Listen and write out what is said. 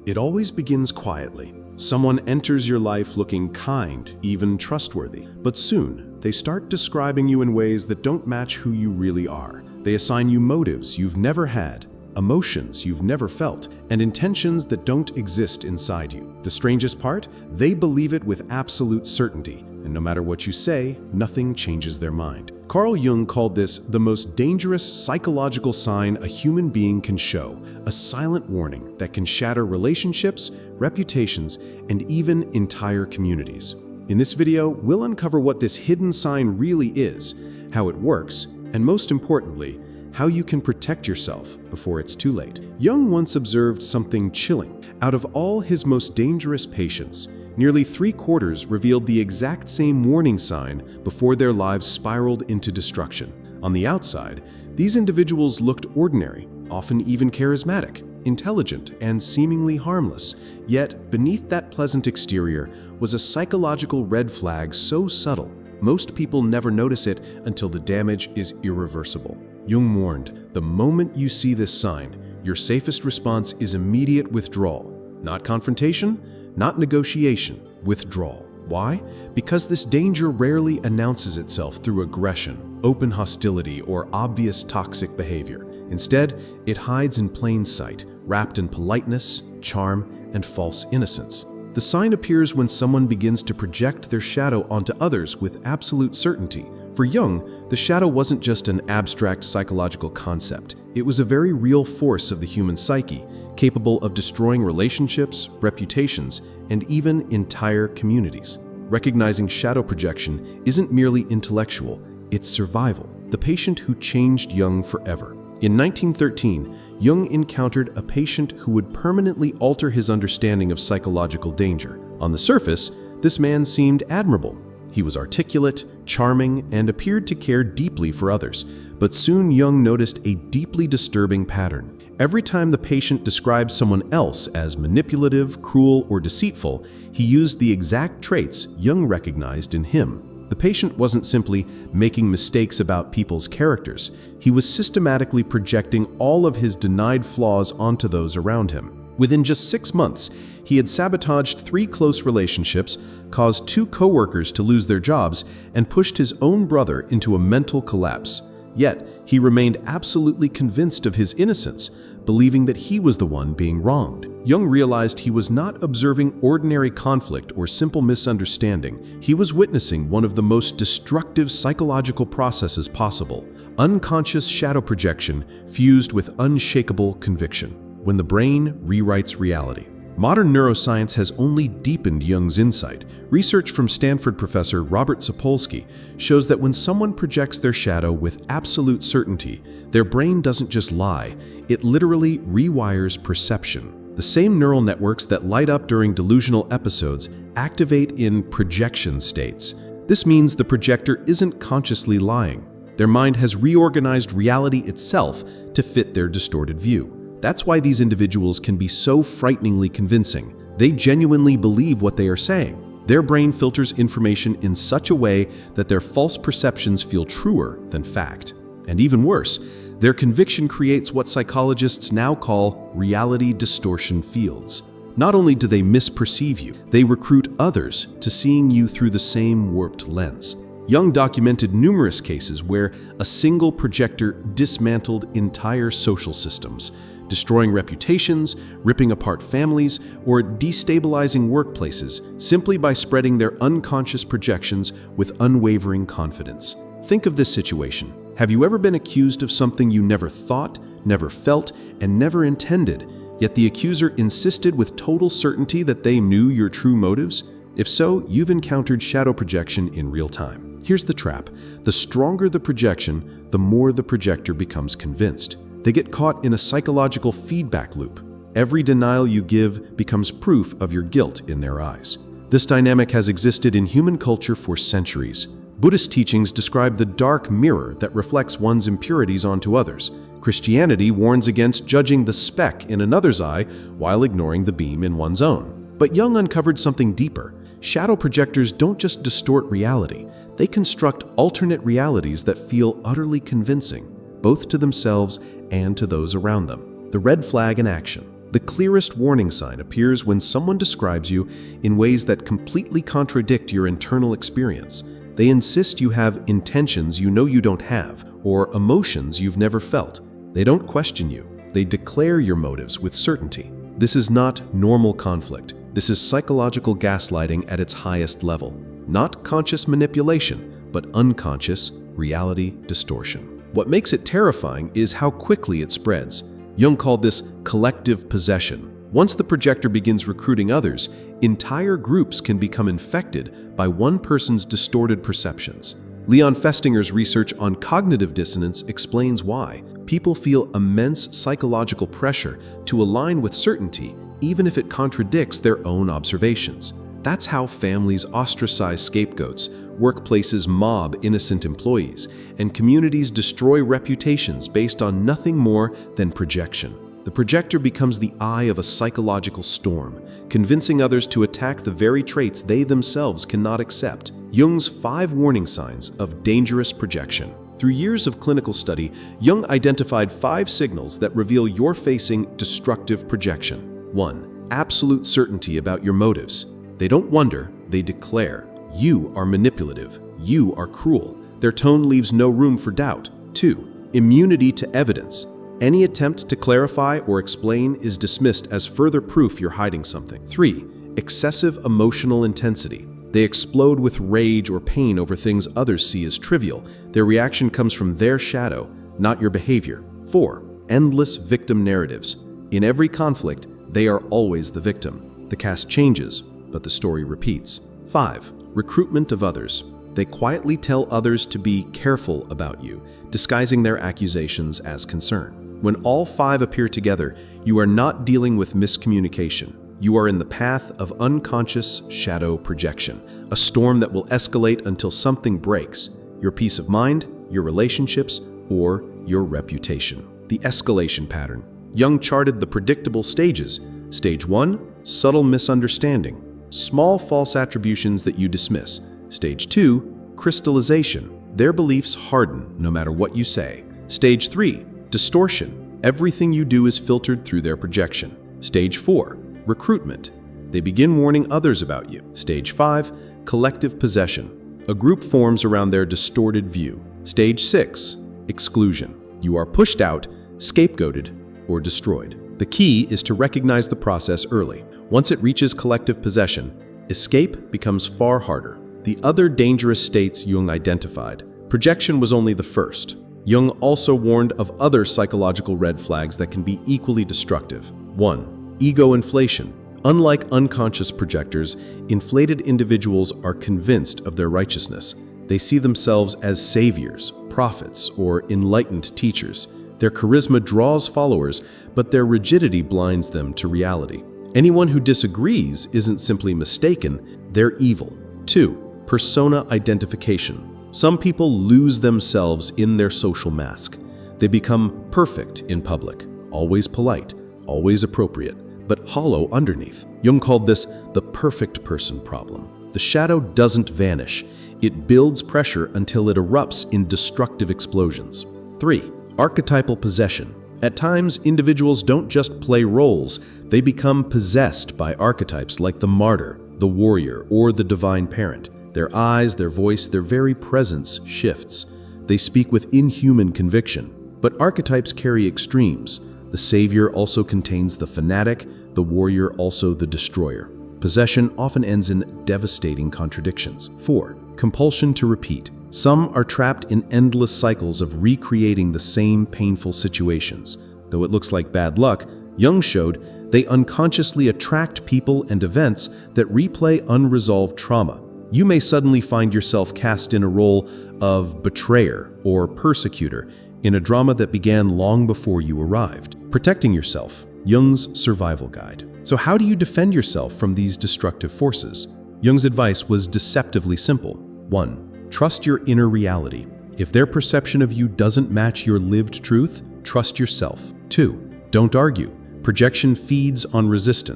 It always begins quietly. Someone enters your life looking kind, even trustworthy, but soon they start describing you in ways that don't match who you really are. They assign you motives you've never had, emotions you've never felt, and intentions that don't exist inside you. The strangest part? They believe it with absolute certainty, and no matter what you say, nothing changes their mind. Carl Jung called this the most dangerous psychological sign a human being can show, a silent warning that can shatter relationships, reputations, and even entire communities. In this video, we'll uncover what this hidden sign really is, how it works, and most importantly, how you can protect yourself before it's too late. Jung once observed something chilling. Out of all his most dangerous patients, nearly 3/4 revealed the exact same warning sign before their lives spiraled into destruction. On the outside, these individuals looked ordinary, often even charismatic, intelligent, and seemingly harmless. Yet, beneath that pleasant exterior was a psychological red flag so subtle, most people never notice it until the damage is irreversible. Jung warned, the moment you see this sign, your safest response is immediate withdrawal. Not confrontation, not negotiation, withdrawal. Why? Because this danger rarely announces itself through aggression, open hostility, or obvious toxic behavior. Instead, it hides in plain sight, wrapped in politeness, charm, and false innocence. The sign appears when someone begins to project their shadow onto others with absolute certainty. For Jung, the shadow wasn't just an abstract psychological concept. It was a very real force of the human psyche, capable of destroying relationships, reputations, and even entire communities. Recognizing shadow projection isn't merely intellectual, it's survival. The patient who changed Jung forever. In 1913, Jung encountered a patient who would permanently alter his understanding of psychological danger. On the surface, this man seemed admirable. He was articulate, charming, and appeared to care deeply for others. But soon Jung noticed a deeply disturbing pattern. Every time the patient described someone else as manipulative, cruel, or deceitful, he used the exact traits Jung recognized in him. The patient wasn't simply making mistakes about people's characters. He was systematically projecting all of his denied flaws onto those around him. Within just 6 months, he had sabotaged 3 close relationships, caused 2 coworkers to lose their jobs, and pushed his own brother into a mental collapse. Yet, he remained absolutely convinced of his innocence, believing that he was the one being wronged. Jung realized he was not observing ordinary conflict or simple misunderstanding. He was witnessing one of the most destructive psychological processes possible, unconscious shadow projection fused with unshakable conviction, when the brain rewrites reality. Modern neuroscience has only deepened Jung's insight. Research from Stanford professor Robert Sapolsky shows that when someone projects their shadow with absolute certainty, their brain doesn't just lie, it literally rewires perception. The same neural networks that light up during delusional episodes activate in projection states. This means the projector isn't consciously lying. Their mind has reorganized reality itself to fit their distorted view. That's why these individuals can be so frighteningly convincing. They genuinely believe what they are saying. Their brain filters information in such a way that their false perceptions feel truer than fact. And even worse, their conviction creates what psychologists now call reality distortion fields. Not only do they misperceive you, they recruit others to seeing you through the same warped lens. Jung documented numerous cases where a single projector dismantled entire social systems, destroying reputations, ripping apart families, or destabilizing workplaces simply by spreading their unconscious projections with unwavering confidence. Think of this situation. Have you ever been accused of something you never thought, never felt, and never intended, yet the accuser insisted with total certainty that they knew your true motives? If so, you've encountered shadow projection in real time. Here's the trap. The stronger the projection, the more the projector becomes convinced. They get caught in a psychological feedback loop. Every denial you give becomes proof of your guilt in their eyes. This dynamic has existed in human culture for centuries. Buddhist teachings describe the dark mirror that reflects one's impurities onto others. Christianity warns against judging the speck in another's eye while ignoring the beam in one's own. But Jung uncovered something deeper. Shadow projectors don't just distort reality, they construct alternate realities that feel utterly convincing, both to themselves and to those around them. The red flag in action. The clearest warning sign appears when someone describes you in ways that completely contradict your internal experience. They insist you have intentions you know you don't have, or emotions you've never felt. They don't question you. They declare your motives with certainty. This is not normal conflict. This is psychological gaslighting at its highest level. Not conscious manipulation, but unconscious reality distortion. What makes it terrifying is how quickly it spreads. Jung called this collective possession. Once the projector begins recruiting others, entire groups can become infected by one person's distorted perceptions. Leon Festinger's research on cognitive dissonance explains why. People feel immense psychological pressure to align with certainty, even if it contradicts their own observations. That's how families ostracize scapegoats, workplaces mob innocent employees, and communities destroy reputations based on nothing more than projection. The projector becomes the eye of a psychological storm, convincing others to attack the very traits they themselves cannot accept. Jung's 5 warning signs of dangerous projection. Through years of clinical study, Jung identified 5 signals that reveal you're facing destructive projection. 1. Absolute certainty about your motives. They don't wonder, they declare. You are manipulative. You are cruel. Their tone leaves no room for doubt. 2. Immunity to evidence. Any attempt to clarify or explain is dismissed as further proof you're hiding something. 3. Excessive emotional intensity. They explode with rage or pain over things others see as trivial. Their reaction comes from their shadow, not your behavior. 4. Endless victim narratives. In every conflict, they are always the victim. The cast changes, but the story repeats. 5. Recruitment of others. They quietly tell others to be careful about you, disguising their accusations as concern. When all 5 appear together, you are not dealing with miscommunication. You are in the path of unconscious shadow projection, a storm that will escalate until something breaks: your peace of mind, your relationships, or your reputation. The escalation pattern. Jung charted the predictable stages. Stage 1, subtle misunderstanding. Small false attributions that you dismiss. Stage 2, crystallization. Their beliefs harden no matter what you say. Stage 3, distortion. Everything you do is filtered through their projection. Stage 4, recruitment. They begin warning others about you. Stage 5, collective possession. A group forms around their distorted view. Stage 6, exclusion. You are pushed out, scapegoated, or destroyed. The key is to recognize the process early. Once it reaches collective possession, escape becomes far harder. The other dangerous states Jung identified. Projection was only the first. Jung also warned of other psychological red flags that can be equally destructive. 1. Ego inflation. Unlike unconscious projectors, inflated individuals are convinced of their righteousness. They see themselves as saviors, prophets, or enlightened teachers. Their charisma draws followers, but their rigidity blinds them to reality. Anyone who disagrees isn't simply mistaken, they're evil. 2. Persona identification. Some people lose themselves in their social mask. They become perfect in public, always polite, always appropriate, but hollow underneath. Jung called this the perfect person problem. The shadow doesn't vanish. It builds pressure until it erupts in destructive explosions. 3. Archetypal possession. At times, individuals don't just play roles, they become possessed by archetypes like the martyr, the warrior, or the divine parent. Their eyes, their voice, their very presence shifts. They speak with inhuman conviction. But archetypes carry extremes. The savior also contains the fanatic, the warrior also the destroyer. Possession often ends in devastating contradictions. 4. Compulsion to repeat. Some are trapped in endless cycles of recreating the same painful situations. Though it looks like bad luck, Jung showed they unconsciously attract people and events that replay unresolved trauma. You may suddenly find yourself cast in a role of betrayer or persecutor in a drama that began long before you arrived. Protecting yourself, Jung's survival guide. So how do you defend yourself from these destructive forces? Jung's advice was deceptively simple. 1. Trust your inner reality. If their perception of you doesn't match your lived truth, trust yourself. 2. Don't argue. Projection feeds on resistance.